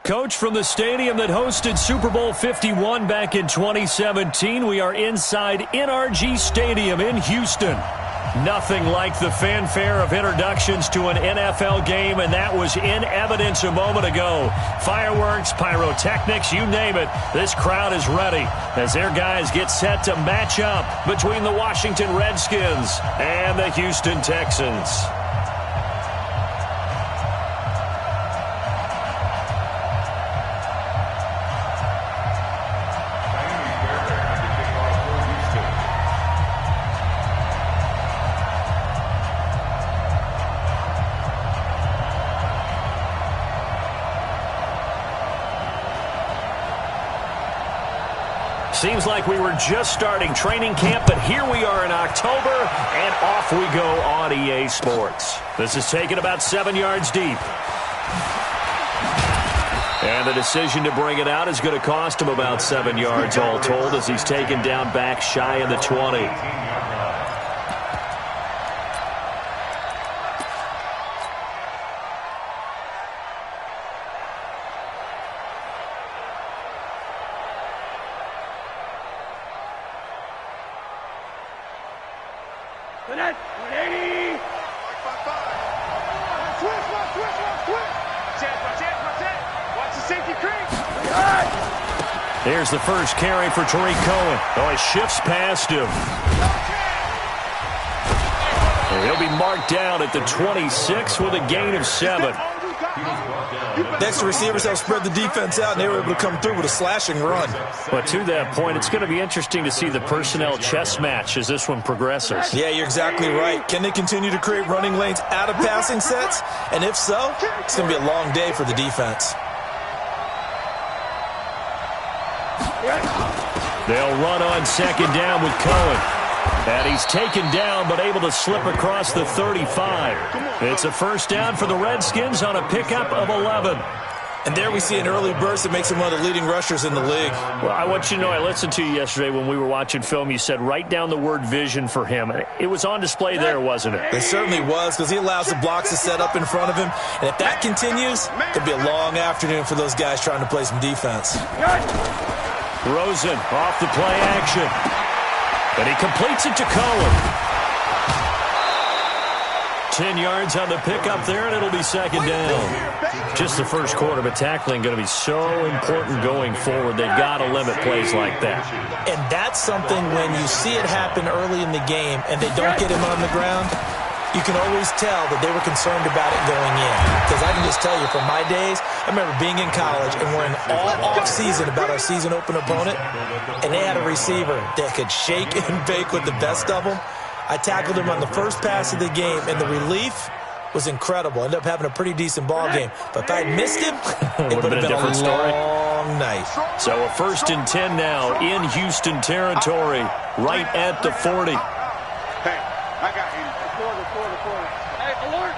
Coach, from the stadium that hosted Super Bowl 51 back in 2017, we are inside NRG Stadium in Houston. Nothing like the fanfare of introductions to an NFL game, and that was in evidence a moment ago. Fireworks, pyrotechnics, you name it. This crowd is ready as their guys get set to match up between the Washington Redskins and the Houston Texans. Seems like we were just starting training camp, but here we are in October, and off we go on EA Sports. This is taken about 7 yards deep. And the decision to bring it out is going to cost him about 7 yards all told as he's taken down back shy of the 20. Here's the first carry for Tariq Cohen. Oh, he shifts past him. And he'll be marked down at the 26 with a gain of 7. Next, the receivers have spread the defense out, and they were able to come through with a slashing run. But to that point, it's going to be interesting to see the personnel chess match as this one progresses. Yeah, you're exactly right. Can they continue to create running lanes out of passing sets? And if so, it's going to be a long day for the defense. They'll run on second down with Cohen. And he's taken down but able to slip across the 35. It's a first down for the Redskins on a pickup of 11. And there we see an early burst that makes him one of the leading rushers in the league. Well, I want you to know, I listened to you yesterday when we were watching film. You said write down the word vision for him. It was on display there, wasn't it? It certainly was, because he allows the blocks to set up in front of him. And if that continues, it'll be a long afternoon for those guys trying to play some defense. Rosen off the play action. And he completes it to Cohen. 10 yards on the pickup there, and it'll be second down. Just the first quarter, but tackling going to be so important going forward. They've got to limit plays like that. And that's something when you see it happen early in the game and they don't get him on the ground, you can always tell that they were concerned about it going in. Because I can just tell you from my days, I remember being in college and we're in all off-season about our season open opponent, and they had a receiver that could shake and bake with the best of them. I tackled him on the first pass of the game, and the relief was incredible. Ended up having a pretty decent ball game. But if I had missed him, it would have been a long night. So a 1st and 10 now in Houston territory, right at the 40. Hey, I got you. Hey, alert!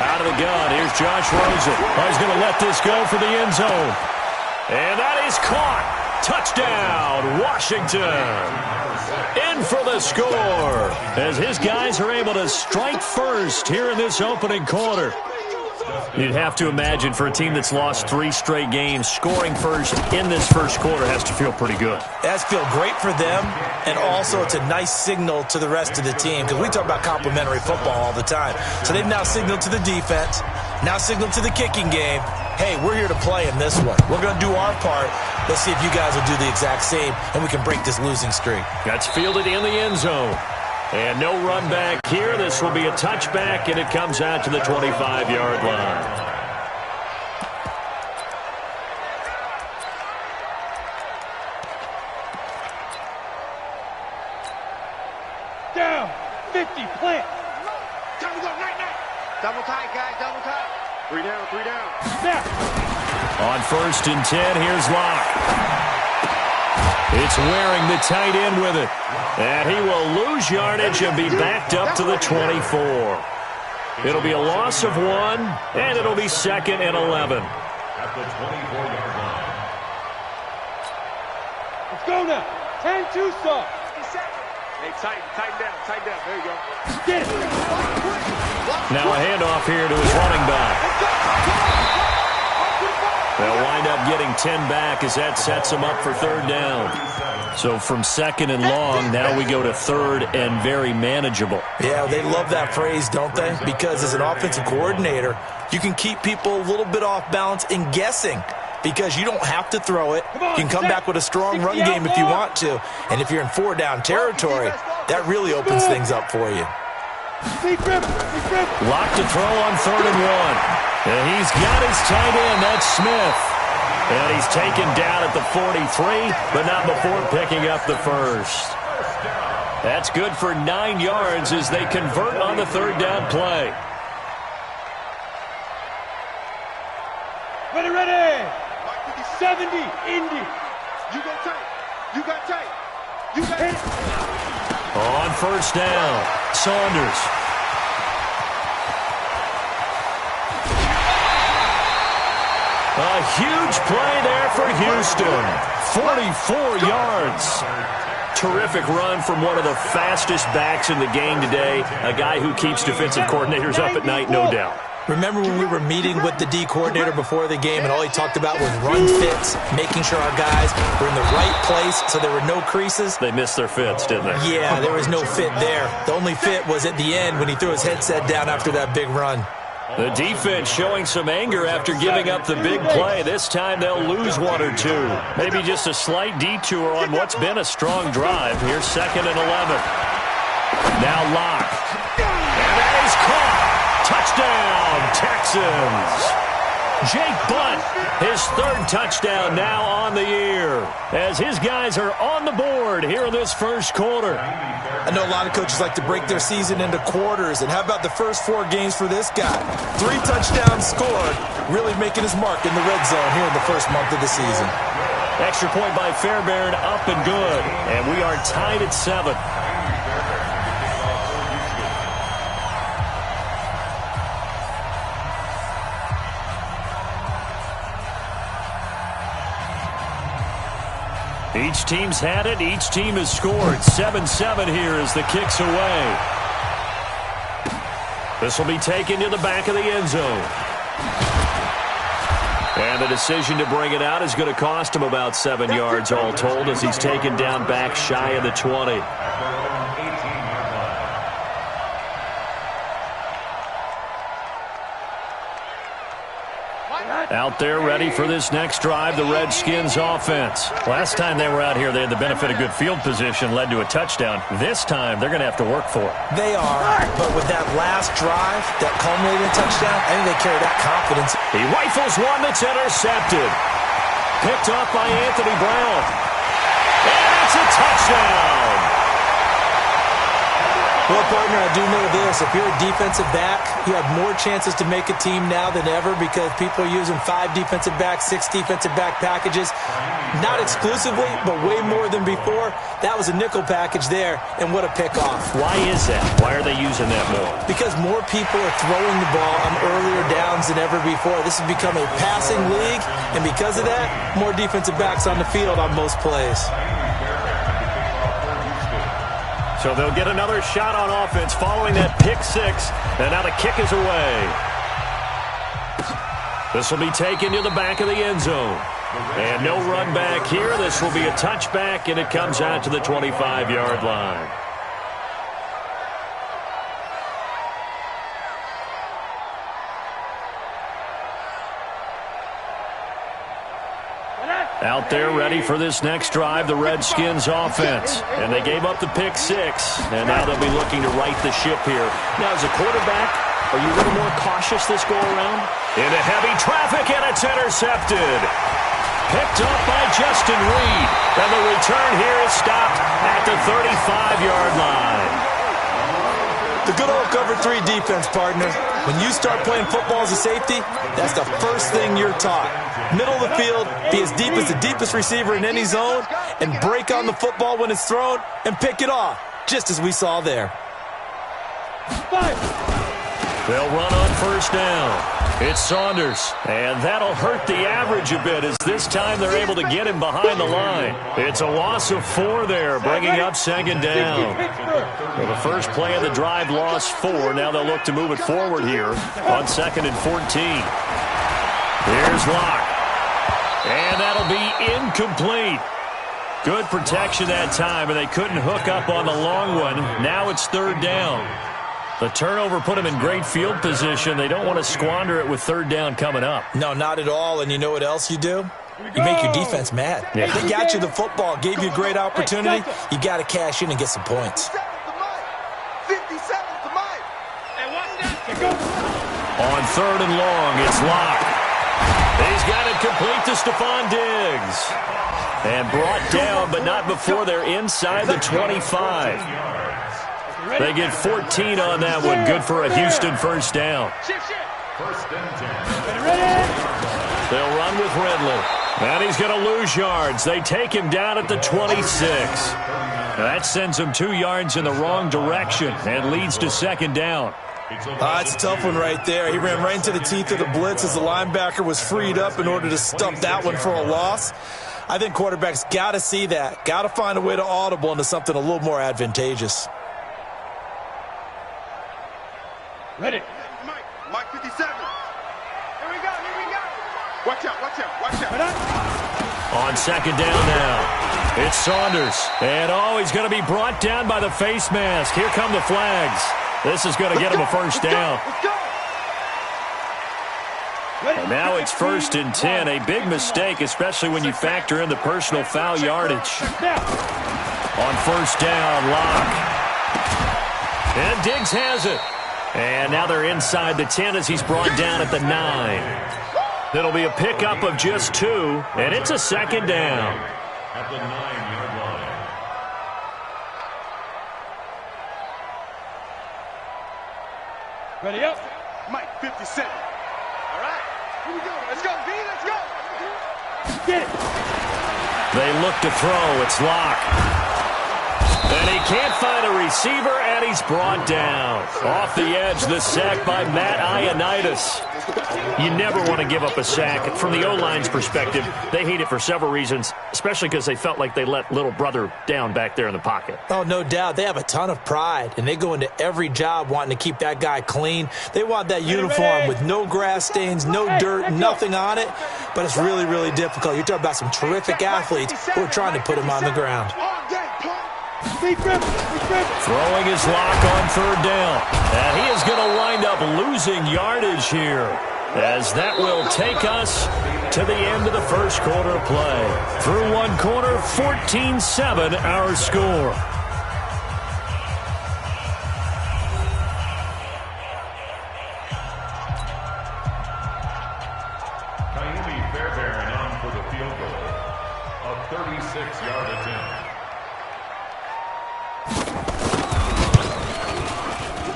Out of the gun, here's Josh Rosen. Oh, he's going to let this go for the end zone. And that is caught. Touchdown, Washington. In for the score as his guys are able to strike first here in this opening quarter. You'd have to imagine for a team that's lost 3 straight games, scoring first in this first quarter has to feel pretty good. It has to feel great for them, and also it's a nice signal to the rest of the team, because we talk about complementary football all the time. So they've now signaled to the defense, now signaled to the kicking game, hey, we're here to play in this one. We're going to do our part. Let's see if you guys will do the exact same, and we can break this losing streak. That's fielded in the end zone. And no run back here. This will be a touchback, and it comes out to the 25-yard line. Down, 50, plant. Time to go right now. Double tight, guys, double tight. 3 down. Snap. On 1st and 10, here's Locke. It's wearing the tight end with it. And he will lose yardage and be backed up to the 24. It'll be a loss of 1, and it'll be 2nd and 11. At the 24-yard line. Let's go now. 10-2 stop. Hey, tighten down. There you go. Get it. Now a handoff here to his running back. They'll wind up getting 10 back as that sets him up for third down. So from second and long, now we go to third and very manageable. Yeah, they love that phrase, don't they? Because as an offensive coordinator, you can keep people a little bit off balance and guessing because you don't have to throw it. You can come back with a strong run game if you want to. And if you're in four-down territory, that really opens things up for you. Lock to throw on third and one. And he's got his tight end. That's Smith. And he's taken down at the 43, but not before picking up the first. That's good for 9 yards as they convert on the third down play. Ready. 70, Indy. You go tight. You got tight. You got hit. On first down, Saunders. A huge play there for Houston. 44 yards. Terrific run from one of the fastest backs in the game today. A guy who keeps defensive coordinators up at night, no doubt. Remember when we were meeting with the D coordinator before the game and all he talked about was run fits, making sure our guys were in the right place so there were no creases? They missed their fits, didn't they? Yeah, there was no fit there. The only fit was at the end when he threw his headset down after that big run. The defense showing some anger after giving up the big play. This time they'll lose one or two. Maybe just a slight detour on what's been a strong drive. Here's second and 11. Now Locke. And that is caught. Touchdown, Texans. Jake Butt, his third touchdown now on the year. As his guys are on the board here in this first quarter. I know a lot of coaches like to break their season into quarters. And how about the first 4 games for this guy? 3 touchdowns scored, really making his mark in the red zone here in the first month of the season. Extra point by Fairbairn, up and good. And we are tied at 7. Each team's had it. Each team has scored. 7-7 here as the kick's away. This will be taken to the back of the end zone. And the decision to bring it out is going to cost him about 7 yards all told as he's taken down back shy of the 20. Out there ready for this next drive, the Redskins offense. Last time they were out here, they had the benefit of good field position, led to a touchdown. This time, they're going to have to work for it. They are, but with that last drive, that culminating touchdown, I think they carry that confidence. He rifles one that's intercepted. Picked off by Anthony Brown. And it's a touchdown. Well, partner, I do know this. If you're a defensive back, you have more chances to make a team now than ever because people are using 5 defensive backs, 6 defensive back packages. Not exclusively, but way more than before. That was a nickel package there, and what a pickoff. Why is that? Why are they using that more? Because more people are throwing the ball on earlier downs than ever before. This has become a passing league, and because of that, more defensive backs on the field on most plays. So they'll get another shot on offense following that pick 6. And now the kick is away. This will be taken to the back of the end zone. And no run back here. This will be a touchback, and it comes out to the 25-yard line. Out there ready for this next drive, the Redskins offense. And they gave up the pick 6, and now they'll be looking to right the ship here. Now, as a quarterback, are you a little more cautious this go-around? Into heavy traffic, and it's intercepted. Picked up by Justin Reed. And the return here is stopped at the 35-yard line. The good old cover 3 defense, partner. When you start playing football as a safety, that's the first thing you're taught. Middle of the field, be as deep as the deepest receiver in any zone, and break on the football when it's thrown and pick it off, just as we saw there. They'll run on first down. It's Saunders, and that'll hurt the average a bit as this time they're able to get him behind the line. It's a loss of 4 there, bringing up second down. Well, the first play of the drive lost 4. Now they'll look to move it forward here on 2nd and 14. Here's Locke, and that'll be incomplete. Good protection that time, and they couldn't hook up on the long one. Now it's 3rd down. The turnover put them in great field position. They don't want to squander it with 3rd down coming up. No, not at all. And you know what else you do? You make your defense mad. Yeah. They got you the football, gave you a great opportunity. You got to cash in and get some points. 57 to Mike. On 3rd and long, it's Locke. He's got it complete to Stephon Diggs. And brought down, but not before they're inside the 25. They get 14 on that one. Good for a Houston first down. They'll run with Ridley. And he's going to lose yards. They take him down at the 26. That sends him 2 yards in the wrong direction and leads to 2nd down. It's a tough one right there. He ran right into the teeth of the blitz as the linebacker was freed up in order to stump that one for a loss. I think quarterbacks got to see that. Got to find a way to audible into something a little more advantageous. Ready. Mike 57. Here we go. Watch out. On 2nd down now, it's Saunders. And, he's going to be brought down by the face mask. Here come the flags. This is going to get him a first down. And now it's 1st and 10. A big mistake, especially when you factor in the personal foul yardage. On 1st down, Locke. And Diggs has it. And now they're inside the 10 as he's brought down at the 9. It'll be a pickup of just 2, and it's a 2nd down. At the 9-yard line. Ready up. Mike 57. All right. Here we go. Let's go, B. Let's go. Get it. They look to throw. It's Locke. And he can't find a receiver, and he's brought down. Off the edge, the sack by Matt Ioannidis. You never want to give up a sack. From the O-line's perspective, they hate it for several reasons, especially because they felt like they let little brother down back there in the pocket. Oh, no doubt. They have a ton of pride, and they go into every job wanting to keep that guy clean. They want that uniform with no grass stains, no dirt, nothing on it, but it's really, really difficult. You're talking about some terrific athletes who are trying to put him on the ground. Throwing his Locke on 3rd down. And he is going to wind up losing yardage here, as that will take us to the end of the first quarter of play. Through one quarter, 14-7 our score. Ka'imi Fairbairn on for the field goal. A 36-yard attempt.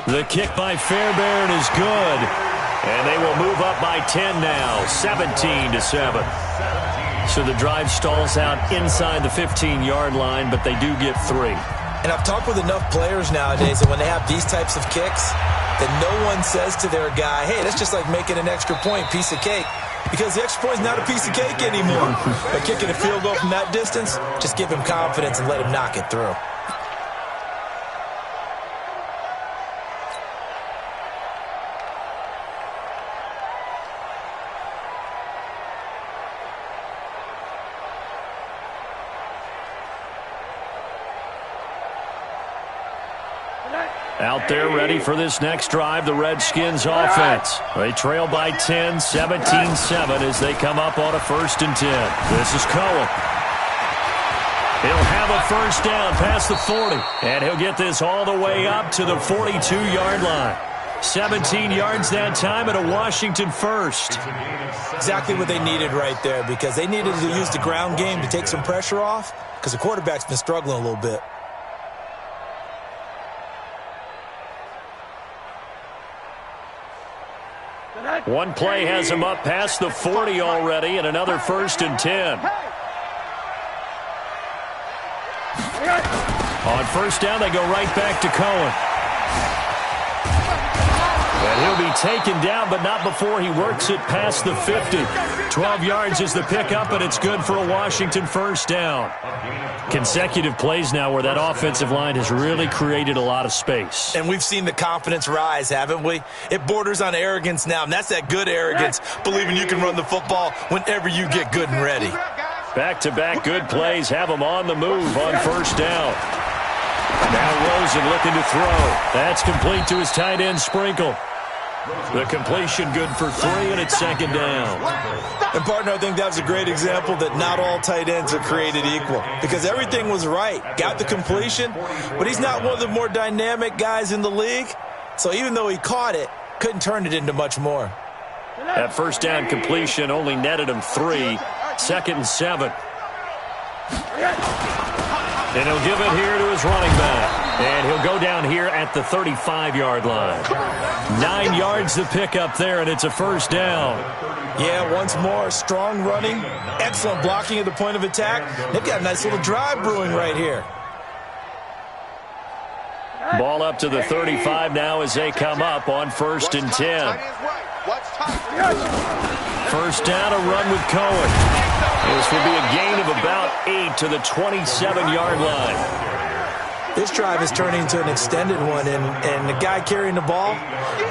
The kick by Fairbairn is good. And they will move up by 10 now, 17-7. So the drive stalls out inside the 15-yard line, but they do get 3. And I've talked with enough players nowadays that when they have these types of kicks, that no one says to their guy, hey, that's just like making an extra point, piece of cake. Because the extra point is not a piece of cake anymore. By kicking a field goal from that distance, just give him confidence and let him knock it through. Out there ready for this next drive, the Redskins offense. They trail by 10, 17-7 as they come up on a 1st and 10. This is Cohen. He'll have a first down past the 40, and he'll get this all the way up to the 42-yard line. 17 yards that time and a Washington first. Exactly what they needed right there, because they needed to use the ground game to take some pressure off, because the quarterback's been struggling a little bit. One play has him up past the 40 already, and another 1st and 10. On 1st down, they go right back to Cohen. And he'll be taken down, but not before he works it past the 50. 12 yards is the pickup, and it's good for a Washington first down. Consecutive plays now where that offensive line has really created a lot of space. And we've seen the confidence rise, haven't we? It borders on arrogance now, and that's that good arrogance, believing you can run the football whenever you get good and ready. Back-to-back good plays have him on the move on first down. Now Rosen looking to throw. That's complete to his tight end, Sprinkle. The completion good for 3, and it's second down. And, partner, I think that was a great example that not all tight ends are created equal because everything was right. Got the completion, but he's not one of the more dynamic guys in the league. So even though he caught it, couldn't turn it into much more. That first down completion only netted him 3. Second and 7. And he'll give it here to his running back. And he'll go down here at the 35-yard line. 9 yards to pick up there, and it's a first down. Yeah, once more, strong running, excellent blocking at the point of attack. They've got a nice little drive brewing right here. Ball up to the 35 now as they come up on first and 10. First down, a run with Cohen. This will be a gain of about 8 to the 27-yard line. This drive is turning into an extended one, and the guy carrying the ball,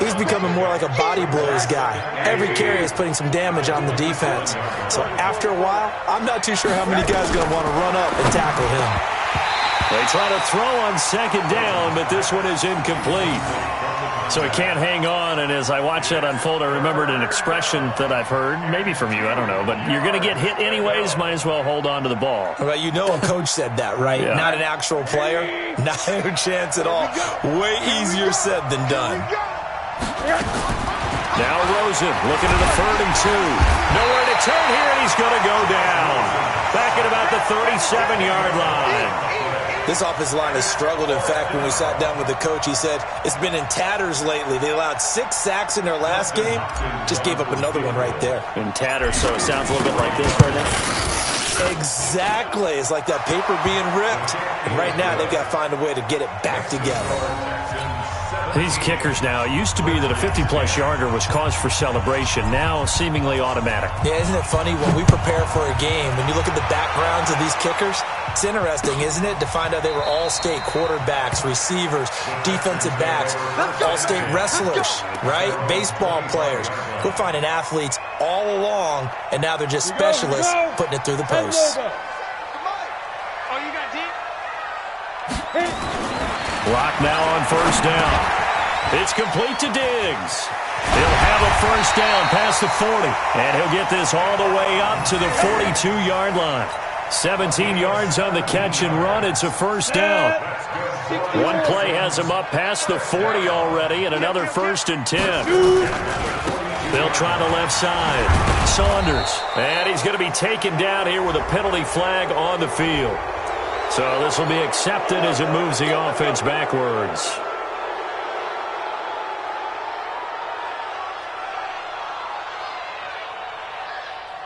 he's becoming more like a body blows guy. Every carry is putting some damage on the defense. So after a while, I'm not too sure how many guys are going to want to run up and tackle him. They try to throw on second down, but this one is incomplete. So he can't hang on, and as I watch that unfold, I remembered an expression that I've heard, maybe from you, I don't know, but you're going to get hit anyways, might as well hold on to the ball. Right, you know a coach said that, right? Yeah. Not an actual player. Not a chance at all. Way easier said than done. Now Rosen looking at a 3rd and 2. Nowhere to turn here, and he's going to go down. Back at about the 37-yard line. This offensive line has struggled. In fact, when we sat down with the coach, he said it's been in tatters lately. They allowed 6 sacks in their last game. Just gave up another one right there. In tatters, so it sounds a little bit like this right now. Exactly. It's like that paper being ripped. And right now, they've got to find a way to get it back together. These kickers now, it used to be that a 50-plus yarder was cause for celebration. Now, seemingly automatic. Yeah, isn't it funny? When we prepare for a game, when you look at the backgrounds of these kickers, it's interesting, isn't it, to find out they were all-state quarterbacks, receivers, defensive backs, all-state wrestlers, right? Baseball players. We're finding athletes all along, and now they're just specialists putting it through the posts. Lock now on first down. It's complete to Diggs. He'll have a first down past the 40, and he'll get this all the way up to the 42-yard line. 17 yards on the catch and run. It's a first down. One play has him up past the 40 already, and another first and 10. They'll try the left side. Saunders, and he's going to be taken down here with a penalty flag on the field. So this will be accepted as it moves the offense backwards.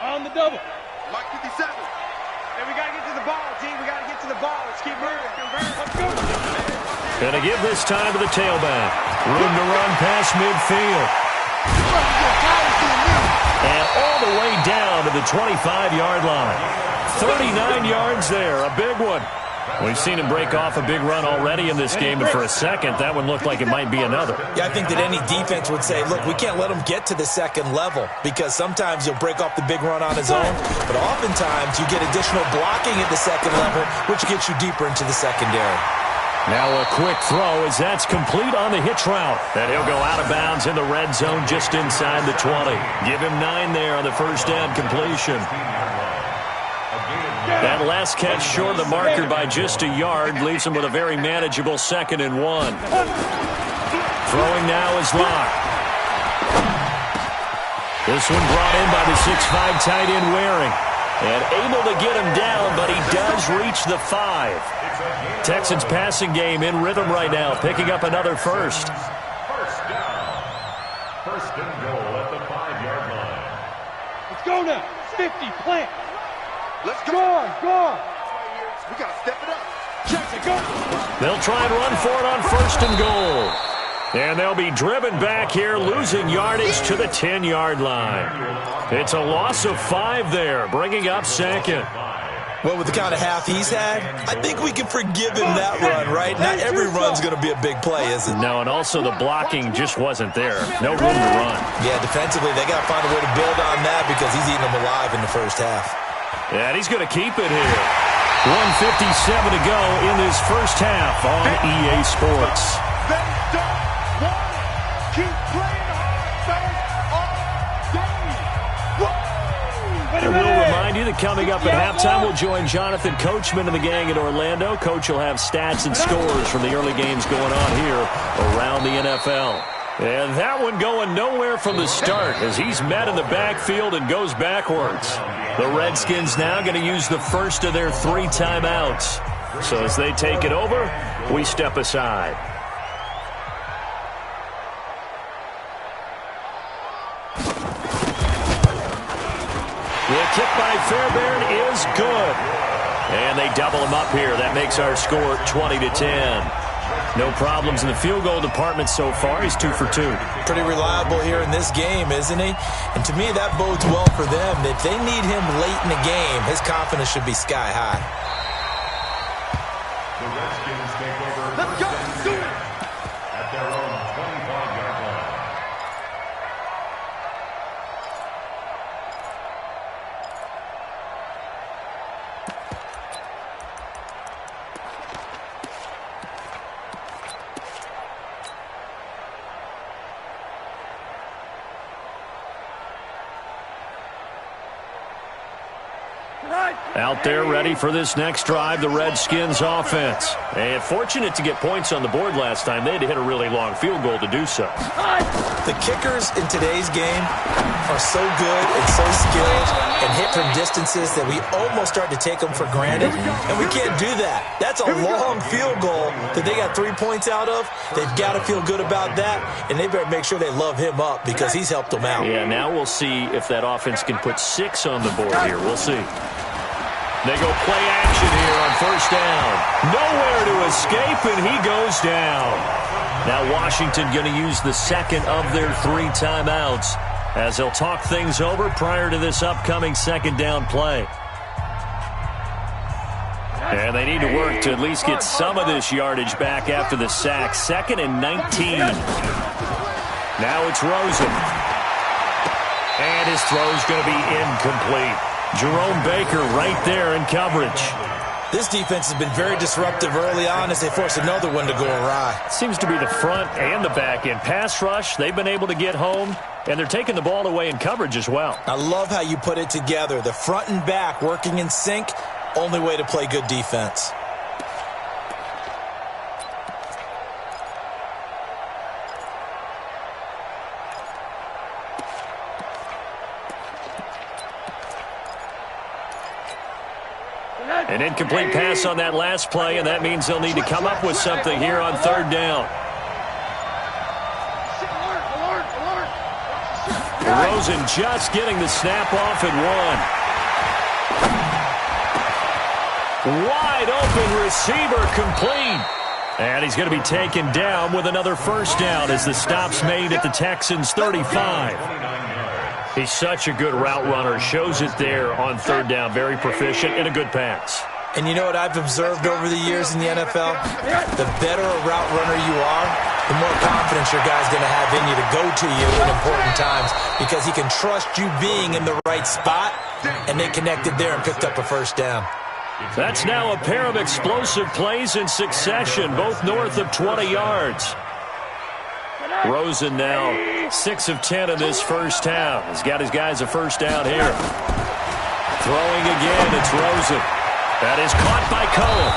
On the double. Mike 57. And we got to get to the ball, team. We got to get to the ball. Let's keep moving. Let's go. Going to give this time to the tailback. Room to run past midfield. And all the way down to the 25-yard line. 39 yards there. A big one. We've seen him break off a big run already in this game, and for a second, that one looked like it might be another. Yeah, I think that any defense would say, look, we can't let him get to the second level because sometimes he'll break off the big run on his own, but oftentimes you get additional blocking at the second level, which gets you deeper into the secondary. Now a quick throw as that's complete on the hitch route. And he'll go out of bounds in the red zone just inside the 20. Give him 9 there on the first down completion. That last catch short of the marker by just a yard leaves him with a very manageable 2nd and 1. Throwing now is Locke. This one brought in by the 6'5" tight end Waring. And able to get him down, but he does reach the 5. Texans passing game in rhythm right now, picking up another first. First down. First and goal at the 5-yard line. Let's go now. 50, plant. Let's go. Go. We got to step it up. Check it, go. They'll try and run for it on first and goal. And they'll be driven back here, losing yardage to the 10-yard line. It's a loss of 5 there, bringing up second. Well, with the kind of half he's had, I think we can forgive him that run, right? Not every run's going to be a big play, is it? No, and also the blocking just wasn't there. No room to run. Yeah, defensively, they got to find a way to build on that because he's eating them alive in the first half. Yeah, and he's going to keep it here. 1:57 to go in this first half on EA Sports. They don't want it. Keep playing hard, all day. And we'll remind you that coming up at halftime, we'll join Jonathan Coachman and the gang in Orlando. Coach will have stats and scores from the early games going on here around the NFL. And that one going nowhere from the start as he's met in the backfield and goes backwards. The Redskins now going to use the first of their 3 timeouts. So as they take it over, we step aside. The kick by Fairbairn is good. And they double him up here. That makes our score 20-10. No problems in the field goal department so far. He's 2 for 2. Pretty reliable here in this game, isn't he? And to me, that bodes well for them. If they need him late in the game, his confidence should be sky high. The Redskins take over. Let's go. Do it. At their own 25-yard line. Out there ready for this next drive, the Redskins offense. And fortunate to get points on the board last time. They had to hit a really long field goal to do so. The kickers in today's game are so good and so skilled and hit from distances that we almost start to take them for granted, and we can't do that. That's a long field goal that they got 3 points out of. They've got to feel good about that, and they better make sure they love him up because he's helped them out. Yeah, now we'll see if that offense can put 6 on the board here. We'll see. They go play action here on first down. Nowhere to escape, and he goes down. Now Washington going to use the second of their 3 timeouts as they'll talk things over prior to this upcoming second down play. And they need to work to at least get some of this yardage back after the sack. 2nd and 19. Now it's Rosen. And his throw's going to be incomplete. Jerome Baker right there in coverage. This defense has been very disruptive early on as they force another one to go awry. Seems to be the front and the back end. Pass rush, they've been able to get home, and they're taking the ball away in coverage as well. I love how you put it together. The front and back working in sync, only way to play good defense. An incomplete pass on that last play, and that means they'll need to come up with something here on 3rd down. Rosen just getting the snap off at 1. Wide open receiver complete. And he's going to be taken down with another first down as the stop's made at the Texans' 35. He's such a good route runner. Shows it there on 3rd down. Very proficient and a good pass. And you know what I've observed over the years in the NFL? The better a route runner you are, the more confidence your guy's going to have in you to go to you in important times because he can trust you being in the right spot, and they connected there and picked up a first down. That's now a pair of explosive plays in succession, both north of 20 yards. Rosen now 6 of 10 in this first half. He's got his guys a first down here. Throwing again, it's Rosen. That is caught by Cohen.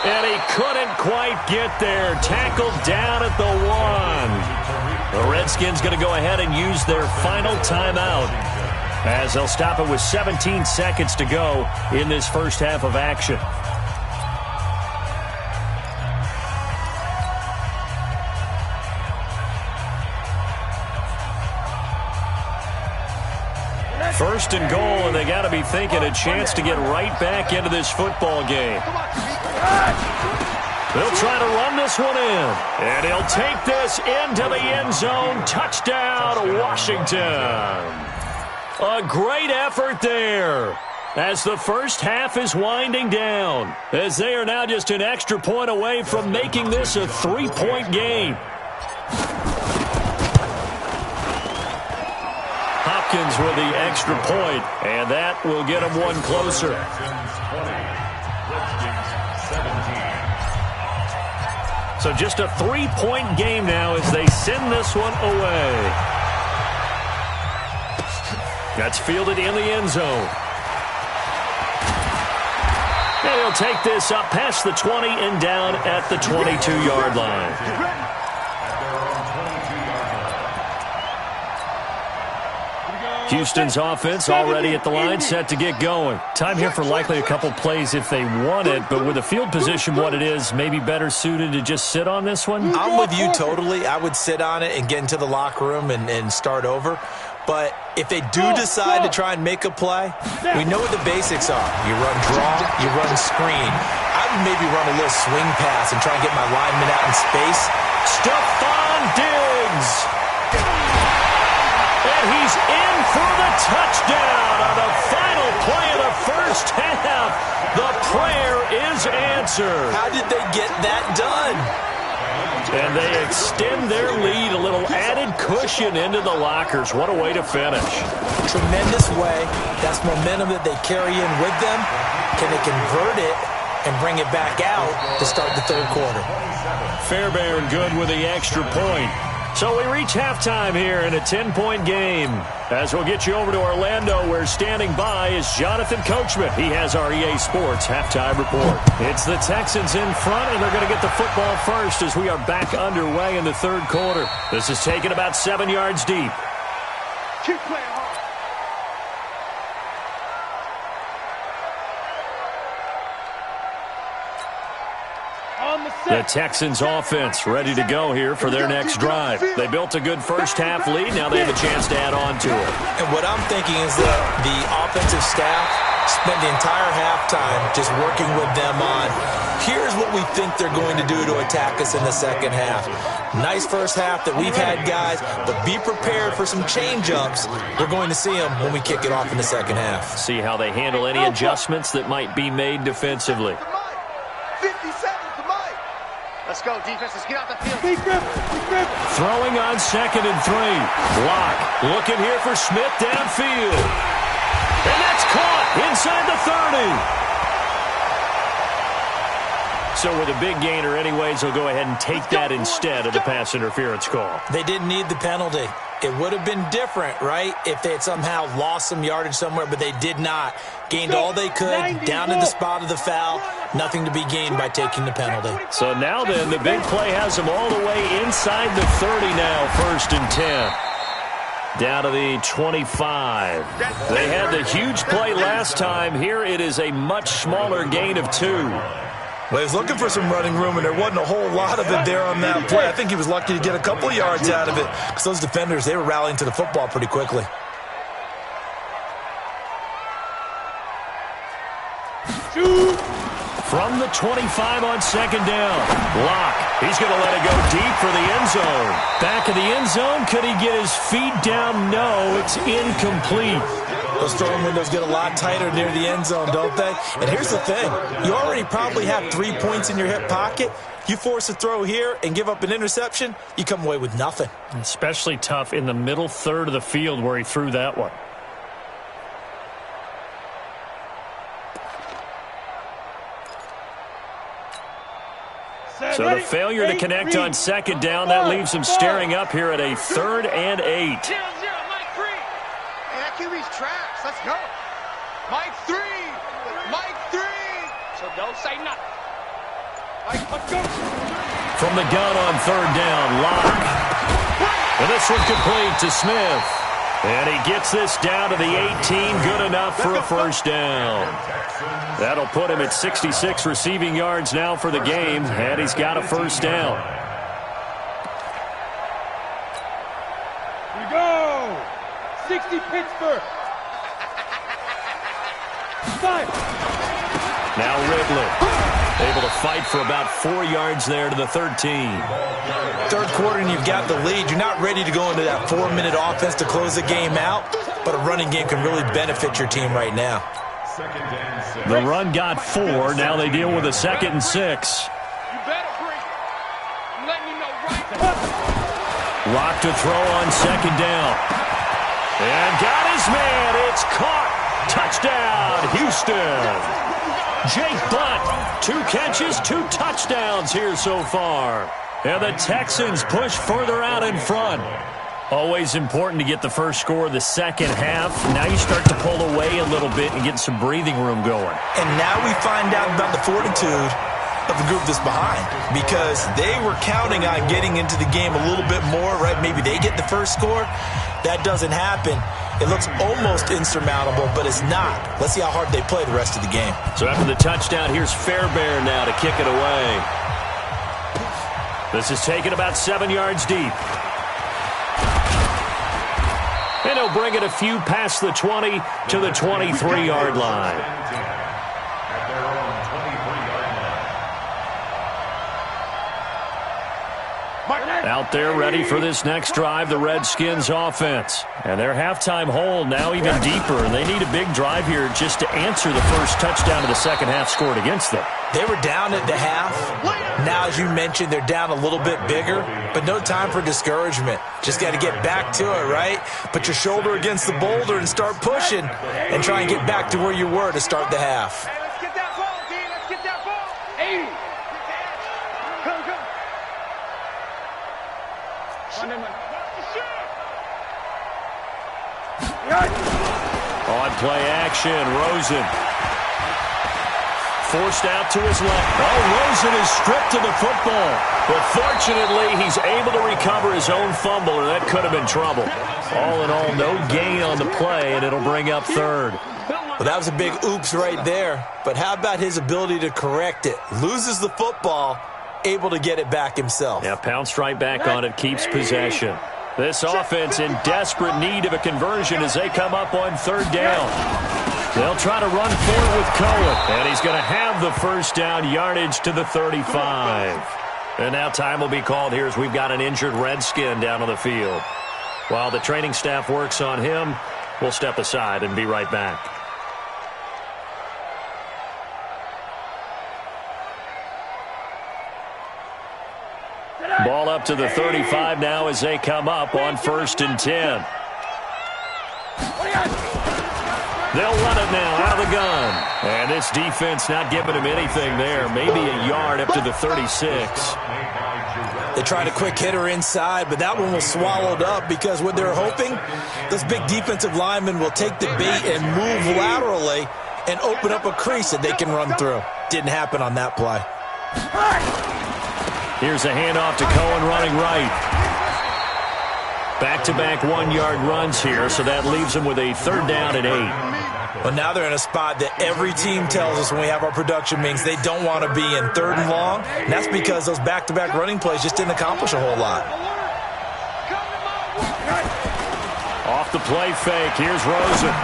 And he couldn't quite get there. Tackled down at the 1. The Redskins going to go ahead and use their final timeout as they'll stop it with 17 seconds to go in this first half of action. First and goal, and they got to be thinking a chance to get right back into this football game. They'll try to run this one in. And he'll take this into the end zone. Touchdown, Washington. A great effort there as the first half is winding down, as they are now just an extra point away from making this a 3-point game. Hopkins with the extra point, and that will get them one closer. So just a 3-point game now as they send this one away. That's fielded in the end zone. And he'll take this up past the 20 and down at the 22-yard line. Houston's offense already at the line, set to get going. Time here for likely a couple plays if they want it, but with the field position what it is, maybe better suited to just sit on this one? I'm with you totally. I would sit on it and get into the locker room and start over. But if they do decide to try and make a play, we know what the basics are. You run draw, you run screen. I would maybe run a little swing pass and try and get my lineman out in space. Stephon Diggs. And he's in for the touchdown on the final play of the first half. The prayer is answered. How did they get that done? And they extend their lead, a little added cushion into the lockers. What a way to finish. Tremendous way. That's momentum that they carry in with them. Can they convert it and bring it back out to start the third quarter? Fairbairn good with the extra point. So we reach halftime here in a 10-point game. As we'll get you over to Orlando, where standing by is Jonathan Coachman. He has our EA Sports halftime report. It's the Texans in front, and they're going to get the football first as we are back underway in the third quarter. This is taken about 7 yards deep. Keep playing hard. The Texans offense ready to go here for their next drive. They built a good first half lead. Now they have a chance to add on to it. And what I'm thinking is that the offensive staff spent the entire halftime just working with them on, here's what we think they're going to do to attack us in the second half. Nice first half that we've had, guys, but be prepared for some change-ups. We're going to see them when we kick it off in the second half. See how they handle any adjustments that might be made defensively. 57 to Mike. Let's go, defense. Let's get out the field. Throwing on 2nd and 3. Block. Looking here for Smith downfield. And that's caught inside the 30. So with a big gainer anyways, they'll go ahead and take that instead of the pass interference call. They didn't need the penalty. It would have been different, right, if they had somehow lost some yardage somewhere, but they did not. Gained all they could, down to the spot of the foul. Nothing to be gained by taking the penalty. So now then, the big play has them all the way inside the 30 now, 1st and 10. Down to the 25. They had the huge play last time. Here it is a much smaller gain of 2. Well, he was looking for some running room, and there wasn't a whole lot of it there on that play. I think he was lucky to get a couple of yards out of it because those defenders, they were rallying to the football pretty quickly. From the 25 on 2nd down. Locke. He's going to let it go deep for the end zone. Back of the end zone. Could he get his feet down? No, it's incomplete. Those throwing windows get a lot tighter near the end zone, don't they? And here's the thing. You already probably have 3 points in your hip pocket. You force a throw here and give up an interception, you come away with nothing. Especially tough in the middle third of the field where he threw that one. So the failure to connect on 2nd down, that leaves him staring up here at a 3rd and 8. 0-0, Mike 3. Hey, that QB's trash. Let's go. Mike 3. Mike 3. So don't say nothing. Mike, let's go. From the gun on 3rd down, Locke. And this one complete to Smith. And he gets this down to the 18, good enough for a first down. That'll put him at 66 receiving yards now for the game, and he's got a first down. Here we go. 60 Pittsburgh. 5. Now Ridley. Able to fight for about 4 yards there to the 13. Third quarter and you've got the lead. You're not ready to go into that 4-minute offense to close the game out, but a running game can really benefit your team right now. The run got 4. Now they deal with a 2nd and 6. You better bring it. I'm letting you know right. Lock to throw on 2nd down. And got his man. It's caught. Touchdown, Houston. Jake Butt, 2 catches, 2 touchdowns here so far. And the Texans push further out in front. Always important to get the first score of the second half. Now you start to pull away a little bit and get some breathing room going. And now we find out about the fortitude of the group that's behind, because they were counting on getting into the game a little bit more, right? Maybe they get the first score. That doesn't happen. It looks almost insurmountable, but it's not. Let's see how hard they play the rest of the game. So after the touchdown, here's Fairbairn now to kick it away. This is taken about 7 yards deep. And he'll bring it a few past the 20 to the 23-yard line. Out there ready for this next drive, the Redskins offense. And their halftime hole now even deeper. And they need a big drive here just to answer the first touchdown of the second half scored against them. They were down at the half. Now, as you mentioned, they're down a little bit bigger, but no time for discouragement. Just got to get back to it, right? Put your shoulder against the boulder and start pushing and try and get back to where you were to start the half. Hey, let's get that ball, D. Let's get that ball. Hey. Come. On play action, Rosen. Forced out to his left. Oh, Rosen is stripped to the football. But fortunately, he's able to recover his own fumble, or that could have been trouble. All in all, no gain on the play, and it'll bring up third. Well, that was a big oops right there. But how about his ability to correct it? Loses the football, able to get it back himself. Yeah, pounced right back on it, keeps possession. This offense in desperate need of a conversion as they come up on third down. They'll try to run forward with Cohen, and he's going to have the first down, yardage to the 35. And now time will be called here as we've got an injured Redskin down on the field. While the training staff works on him, we'll step aside and be right back. Ball up to the 35 now as they come up on 1st and 10. They'll run it now out of the gun. And this defense not giving him anything there. Maybe a yard up to the 36. They tried a quick hitter inside, but that one was swallowed up because what they're hoping, those big defensive linemen will take the bait and move laterally and open up a crease that they can run through. Didn't happen on that play. Here's a handoff to Cohen running right. Back-to-back 1-yard runs here, so that leaves them with a third down and 8. Well, now they're in a spot that every team tells us when we have our production meetings they don't want to be in, 3rd and long. And that's because those back-to-back running plays just didn't accomplish a whole lot. Off the play fake, here's Rosen.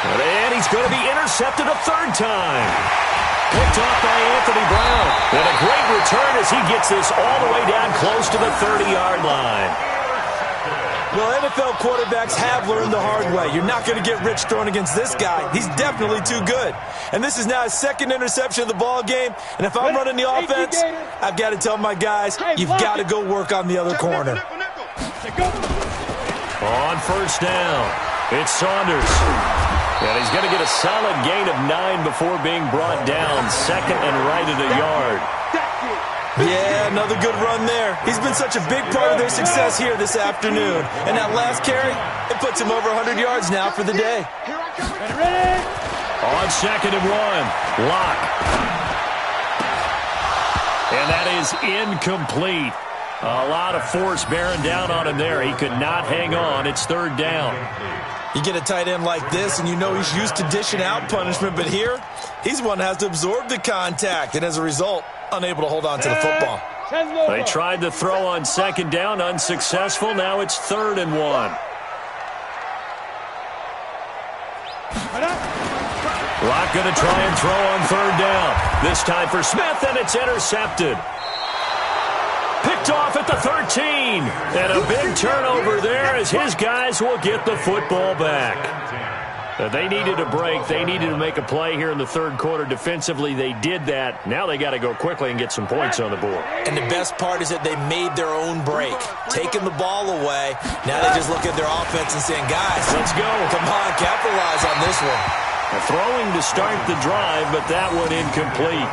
And he's going to be intercepted a 3rd time. Picked off by Anthony Brown. And a great return as he gets this all the way down close to the 30-yard line. Well, NFL quarterbacks have learned the hard way. You're not going to get rich throwing against this guy. He's definitely too good. And this is now his 2nd interception of the ball game. And if I'm running the offense, I've got to tell my guys, you've got to go work on the other corner. On 1st down, it's Saunders. And he's going to get a solid gain of 9 before being brought down. 2nd and right at a yard. Yeah, another good run there. He's been such a big part of their success here this afternoon. And that last carry, it puts him over 100 yards now for the day. On 2nd and 1, Locke. And that is incomplete. A lot of force bearing down on him there. He could not hang on. It's 3rd down. You get a tight end like this, and you know he's used to dishing out punishment. But here, he's one that has to absorb the contact. And as a result, unable to hold on to the football. They tried to throw on 2nd down, unsuccessful. Now it's 3rd and 1. Locke going to try and throw on third down. This time for Smith, and it's intercepted. Picked off at the 13. And a big turnover there as his guys will get the football back. They needed a break. They needed to make a play here in the third quarter. Defensively, they did that. Now they got to go quickly and get some points on the board. And the best part is that they made their own break, taking the ball away. Now they just look at their offense and saying, guys, let's go. Come on, capitalize on this one. Throwing to start the drive, but that one incomplete.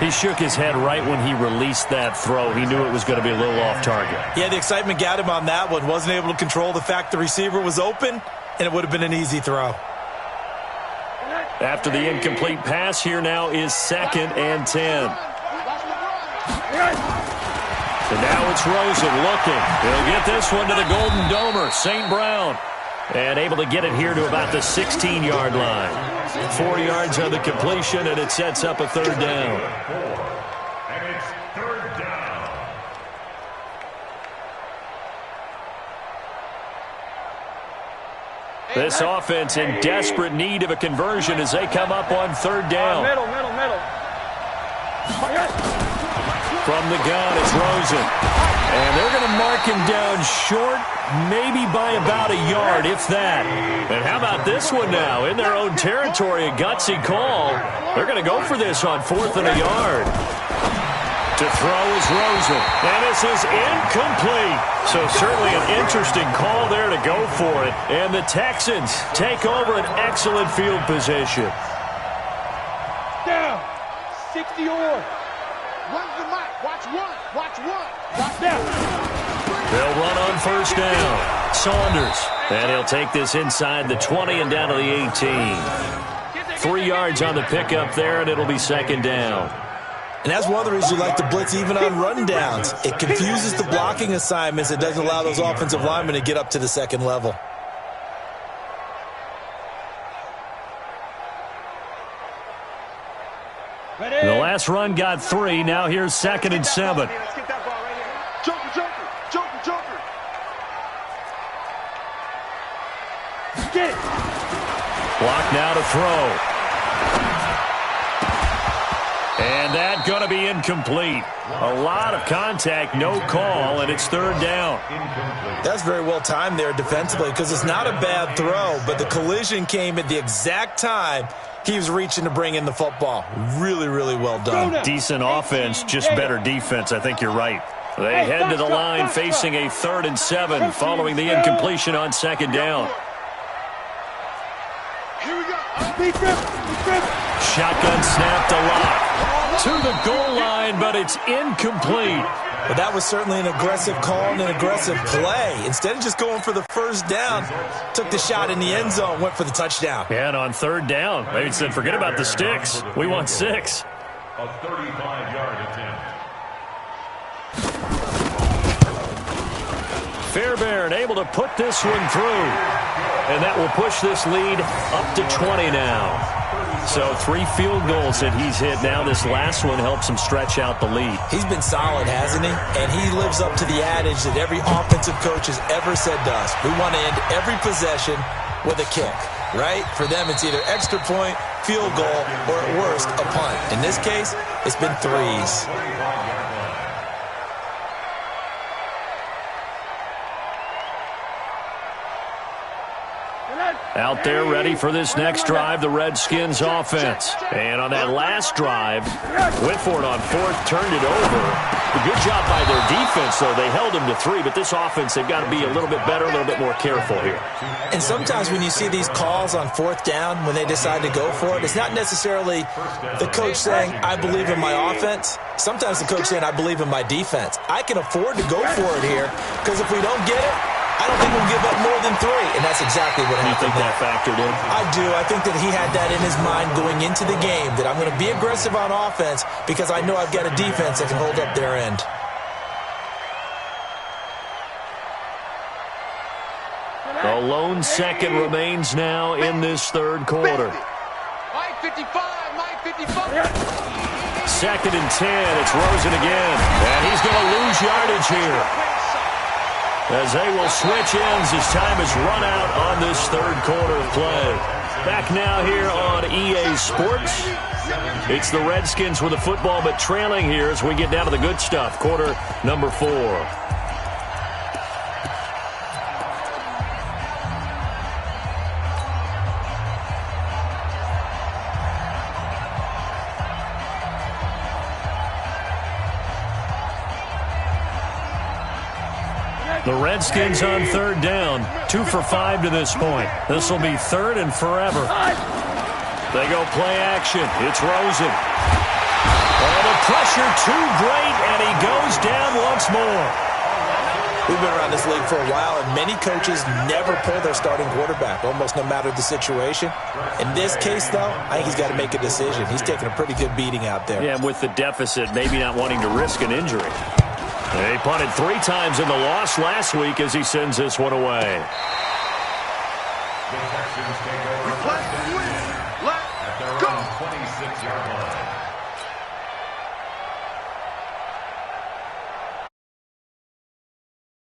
He shook his head right when he released that throw. He knew it was going to be a little off target. Yeah, the excitement got him on that one. Wasn't able to control the fact the receiver was open, and it would have been an easy throw. After the incomplete pass, here now is 2nd and 10. So now it's Rosen looking. He'll get this one to the Golden Domer, St. Brown. And able to get it here to about the 16-yard line. 4 yards on the completion, and it sets up a third down. And it's third down. This offense in desperate need of a conversion as they come up on third down. Middle. From the gun, it's Rosen. And they're going to mark him down short, maybe by about a yard, if that. And how about this one now? In their own territory, a gutsy call. They're going to go for this on 4th and a yard. To throw is Rosen. And this is incomplete. So certainly an interesting call there to go for it. And the Texans take over an excellent field position. Down. 60 or. Run the mic. Watch one. Watch down. They'll run on first down. Saunders. And he'll take this inside the 20 and down to the 18. 3 yards on the pickup there, and it'll be 2nd down. And that's one of the reasons you like to blitz even on rundowns. It confuses the blocking assignments. It doesn't allow those offensive linemen to get up to the second level. The last run got 3. Now here's 2nd and 7. Let's get that ball right here. Joker. Get it. Block now to throw. And that's going to be incomplete. A lot of contact, no call, and it's third down. That's very well timed there defensively because it's not a bad throw, but the collision came at the exact time he was reaching to bring in the football. Really, really well done. Decent offense, just better defense. I think you're right. They head to the line facing a 3rd and 7 following the incompletion on 2nd down. Here we go. Shotgun snap to Locke. To the goal line, but it's incomplete. But that was certainly an aggressive call and an aggressive play. Instead of just going for the first down, took the shot in the end zone, went for the touchdown. Yeah, and on third down, maybe said, forget about the sticks. We want 6. A 35-yard attempt. Fairbairn able to put this one through. And that will push this lead up to 20 now. So 3 field goals that he's hit now. This last one helps him stretch out the lead. He's been solid, hasn't he? And he lives up to the adage that every offensive coach has ever said to us. We want to end every possession with a kick, right? For them, it's either extra point, field goal, or at worst, a punt. In this case, it's been 3s. Out there ready for this next drive, the Redskins offense. And on that last drive, went for it on 4th, turned it over. A good job by their defense, though. They held him to 3, but this offense, they've got to be a little bit better, a little bit more careful here. And sometimes when you see these calls on 4th down, when they decide to go for it, it's not necessarily the coach saying, I believe in my offense. Sometimes the coach saying, I believe in my defense. I can afford to go for it here, because if we don't get it, I don't think we'll give up more than 3, and that's exactly what happened. You think that factored in? I do. I think that he had that in his mind going into the game, that I'm going to be aggressive on offense because I know I've got a defense that can hold up their end. A lone second remains now in this third quarter. Mike 55. 2nd and 10. It's Rosen again, and he's going to lose yardage here. as they will switch ends as time has run out on this third quarter of play. Back now here on EA Sports. It's the Redskins with the football, but trailing here as we get down to the good stuff. Quarter number 4. The Redskins on third down, 2 for 5 to this point. This will be third and forever. They go play action. It's Rosen. Oh, the pressure too great, and he goes down once more. We've been around this league for a while, and many coaches never pull their starting quarterback, almost no matter the situation. In this case, though, I think he's got to make a decision. He's taking a pretty good beating out there. Yeah, with the deficit, maybe not wanting to risk an injury. They punted 3 times in the loss last week as he sends this one away. The Texans take over at their own 26-yard line.